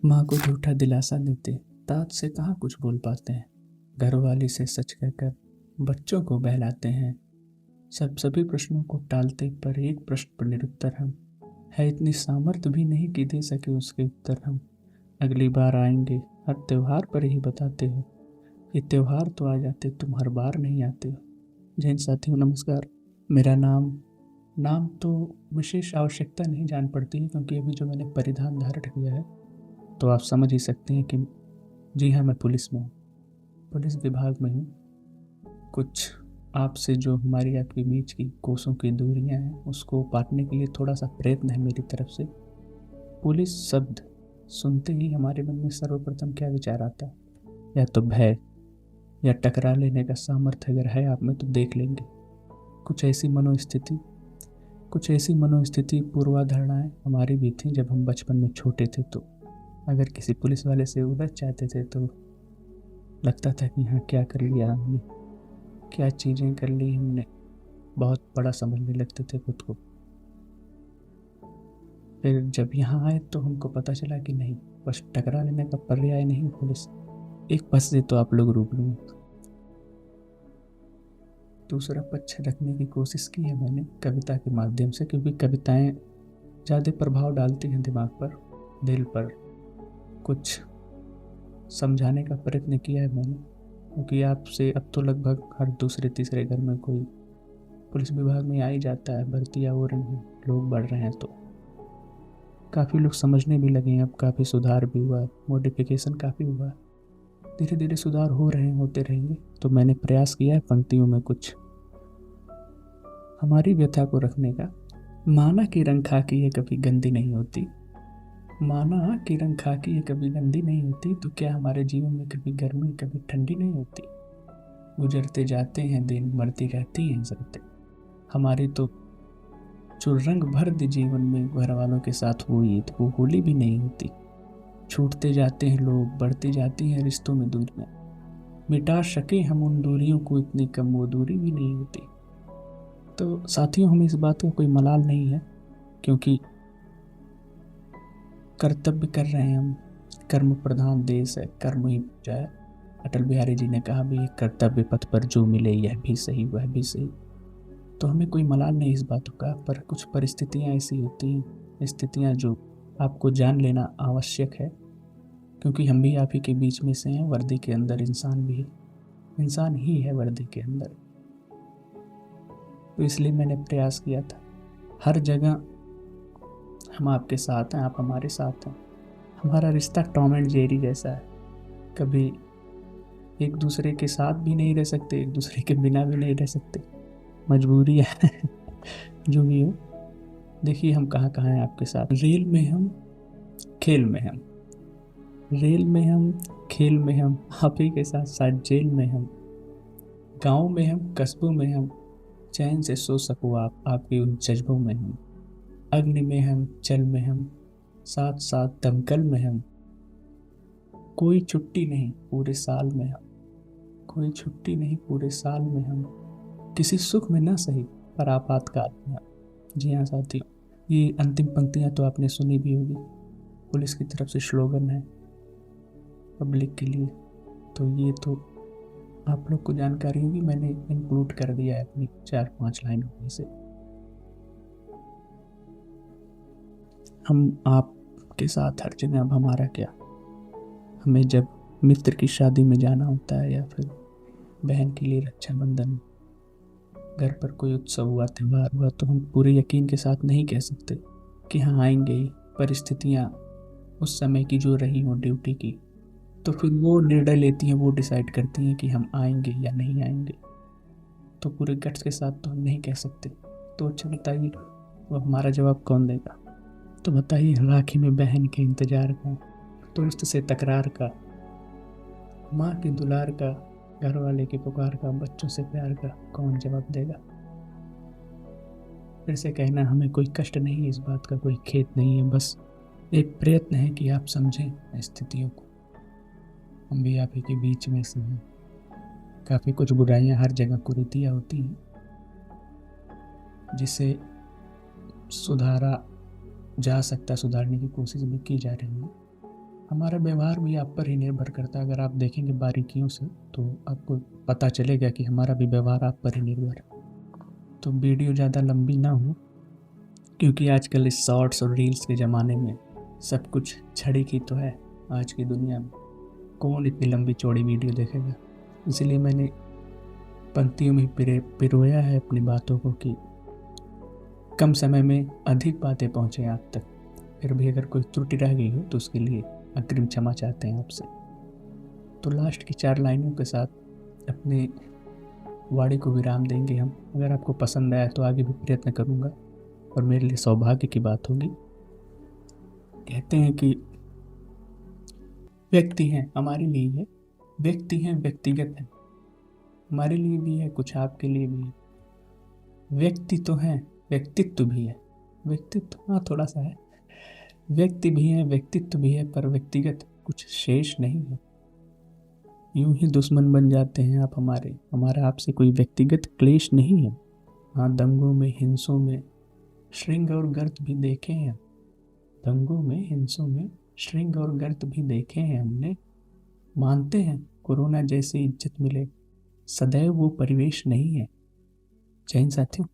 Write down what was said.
माँ को झूठा दिलासा देते, तात से कहाँ कुछ बोल पाते हैं। घरवाली से सच कहकर बच्चों को बहलाते हैं। सभी प्रश्नों को टालते, पर एक प्रश्न पर निरुत्तर हम। है इतनी सामर्थ्य भी नहीं कि दे सके उसके उत्तर हम। अगली बार आएंगे, हर त्योहार पर ही बताते हो। ये त्योहार तो आ जाते, तुम हर बार नहीं आते हो। जय हिंद साथियों, नमस्कार। मेरा नाम नाम तो विशेष आवश्यकता नहीं जान पड़ती है, क्योंकि अभी जो मैंने परिधान धारण किया है तो आप समझ ही सकते हैं कि जी हाँ, मैं पुलिस में हूँ, पुलिस विभाग में हूँ। कुछ आपसे जो हमारी आपके बीच की कोसों की दूरियां हैं उसको पाटने के लिए थोड़ा सा प्रयत्न है मेरी तरफ से। पुलिस शब्द सुनते ही हमारे मन में सर्वप्रथम क्या विचार आता है? या तो भय, या टकरा लेने का सामर्थ्य अगर है आप में तो देख लेंगे। कुछ ऐसी मनोस्थिति कुछ ऐसी मनोस्थिति पूर्वाधारणाएं हमारी भी थी जब हम बचपन में छोटे थे। तो अगर किसी पुलिस वाले से उलझ जाते थे तो लगता था कि हाँ, क्या कर लिया हमने, क्या चीज़ें कर ली हमने, बहुत बड़ा समझने लगते थे खुद को। फिर जब यहाँ आए तो हमको पता चला कि नहीं, बस टकरा लेने का पर्याय नहीं पुलिस, एक पक्ष से तो आप लोग रूब लूँ। दूसरा पक्ष रखने की कोशिश की है मैंने कविता के माध्यम से, क्योंकि कविताएं ज़्यादा प्रभाव डालती हैं दिमाग पर, दिल पर। कुछ समझाने का प्रयत्न किया है मैंने, क्योंकि आपसे अब तो लगभग हर दूसरे तीसरे घर में कोई पुलिस विभाग में आ ही जाता है, भर्तियाँ हो रही हैं, लोग बढ़ रहे हैं, तो काफ़ी लोग समझने भी लगे हैं। अब काफ़ी सुधार भी हुआ है, मॉडिफिकेशन काफ़ी हुआ है। धीरे धीरे सुधार हो रहे हैं, होते रहेंगे। तो मैंने प्रयास किया है पंक्तियों में कुछ हमारी व्यथा को रखने का। माना कि रंग खाकी ये कभी गंदी नहीं होती, माना कि रंग खाकी ये कभी गंदी नहीं होती, तो क्या हमारे जीवन में कभी गर्मी, कभी ठंडी नहीं होती? गुजरते जाते हैं दिन, मरती रहती हैं जरते, हमारी तो जो रंग भर दे जीवन में घर वालों के साथ हुई तो वो होली भी नहीं होती। छूटते जाते हैं लोग, बढ़ती जाती हैं रिश्तों में दूरियां, मिटा सके हम उन दूरियों को इतनी कम वो दूरी भी नहीं होती। तो साथियों, हमें इस बात का कोई मलाल नहीं है, क्योंकि कर्तव्य कर रहे हैं हम। कर्म प्रधान देश है, कर्म ही पूजा है। अटल बिहारी जी ने कहा भी, कर्तव्य पथ पर जो मिले यह भी सही वह भी सही। तो हमें कोई मलाल नहीं इस बातों का, पर कुछ परिस्थितियां ऐसी होती हैं, स्थितियां जो आपको जान लेना आवश्यक है, क्योंकि हम भी आप ही के बीच में से हैं। वर्दी के अंदर इंसान भी है, इंसान ही है वर्दी के अंदर। तो इसलिए मैंने प्रयास किया था, हर जगह हम आपके साथ हैं, आप हमारे साथ हैं। हमारा रिश्ता टॉम एंड जेरी जैसा है, कभी एक दूसरे के साथ भी नहीं रह सकते, एक दूसरे के बिना भी नहीं रह सकते, मजबूरी है। जो भी हो, देखिए हम कहाँ कहाँ हैं आपके साथ। रेल में हम, खेल में हम, रेल में हम, खेल में हम, आप ही के साथ साथ जेल में हम। गाँव में हम, कस्बों में हम, चैन से सो सको आप, आपके उन जज्बों में हम। अग्नि में हम, जल में हम, साथ साथ दमकल में हम। कोई छुट्टी नहीं पूरे साल में हम, कोई छुट्टी नहीं पूरे साल में हम। किसी सुख में ना सही, पर आपातकाल में हम। जी हाँ साथियों, ये अंतिम पंक्तियाँ तो आपने सुनी भी होगी, पुलिस की तरफ से स्लोगन है पब्लिक के लिए। तो ये तो आप लोग को जानकारी होगी, मैंने इंक्लूड कर दिया है अपनी 4-5 लाइनों में से। हम आपके साथ हर जगह, अब हमारा क्या, हमें जब मित्र की शादी में जाना होता है, या फिर बहन के लिए रक्षाबंधन, घर पर कोई उत्सव हुआ, त्यौहार हुआ, तो हम पूरे यकीन के साथ नहीं कह सकते कि हाँ आएंगे ही। परिस्थितियाँ उस समय की जो रही हो ड्यूटी की, तो फिर वो निर्णय लेती हैं, वो डिसाइड करती हैं कि हम आएंगे या नहीं आएंगे। तो पूरे गट्स के साथ तो हम नहीं कह सकते। तो अच्छा बताइए, वो हमारा जवाब कौन देगा? तो बताइए, राखी में बहन के इंतजार का, दोस्त से तकरार का, माँ के दुलार का, घर वाले की पुकार का, बच्चों से प्यार का कौन जवाब देगा? फिर से कहना, हमें कोई कष्ट नहीं है, इस बात का कोई खेद नहीं है, बस एक प्रयत्न है कि आप समझें स्थितियों को। हम भी आप ही के बीच में से हैं। काफ़ी कुछ बुराइयां हर जगह कुरीतियाँ होती हैं, जिसे सुधारा जा सकता, सुधारने की कोशिश भी की जा रही है। हमारा व्यवहार भी आप पर ही निर्भर करता है। अगर आप देखेंगे बारीकियों से तो आपको पता चलेगा कि हमारा भी व्यवहार आप पर ही निर्भर है। तो वीडियो ज़्यादा लंबी ना हो, क्योंकि आजकल इस शॉर्ट्स और रील्स के ज़माने में सब कुछ छड़ी की तो है। आज की दुनिया में कौन इतनी लंबी चौड़ी वीडियो देखेगा। इसलिए मैंने पंक्तियों में पिरोया है अपनी बातों को कि कम समय में अधिक बातें पहुँचें आप तक। फिर भी अगर कोई त्रुटि रह गई हो तो उसके लिए अग्रिम क्षमा चाहते हैं आपसे। तो लास्ट की 4 लाइनों के साथ अपने वाणी को विराम देंगे हम। अगर आपको पसंद आया तो आगे भी प्रयत्न करूँगा और मेरे लिए सौभाग्य की बात होगी। कहते हैं कि व्यक्ति हैं हमारे लिए है, व्यक्ति हैं व्यक्तिगत है, हमारे लिए भी है, कुछ आपके लिए भी है। व्यक्ति तो हैं, व्यक्तित्व भी है। व्यक्तित्व हाँ थोड़ा सा है, व्यक्ति भी है, व्यक्तित्व भी है, पर व्यक्तिगत कुछ शेष नहीं है। यूं ही दुश्मन बन जाते हैं आप हमारे, हमारा आपसे कोई व्यक्तिगत क्लेश नहीं है। हाँ, दंगों में हिंसों में श्रृंग और गर्त भी देखे हैं। दंगों में हिंसों में श्रृंग और गर्त भी देखे हैं हमने। मानते हैं कोरोना जैसी इज्जत मिले, सदैव वो परिवेश नहीं है। जय हिंद साथियों।